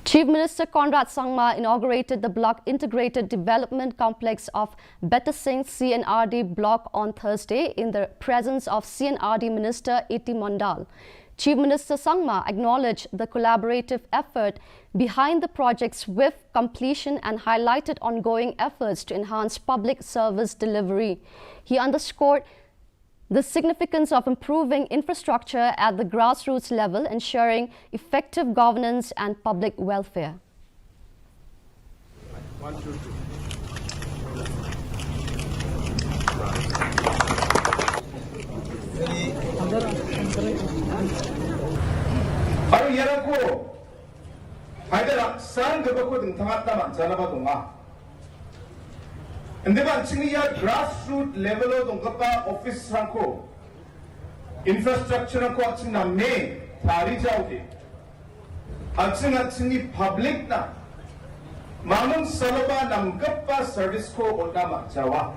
Chief Minister Conrad Sangma inaugurated the Block Integrated Development Complex of Betasing C&Rd block on Thursday in the presence of C&Rd Minister A.T. Mandal. Chief Minister Sangma acknowledged the collaborative effort behind the project's swift completion and highlighted ongoing efforts to enhance public service delivery. He underscored the significance of improving infrastructure at the grassroots level, ensuring effective governance and public welfare. Hindi ba ang grassroots level o dongkapa office rangko infrastructure ko at na may tari jauge at singi public na mamang salaba ng gapa service ko o nama jawa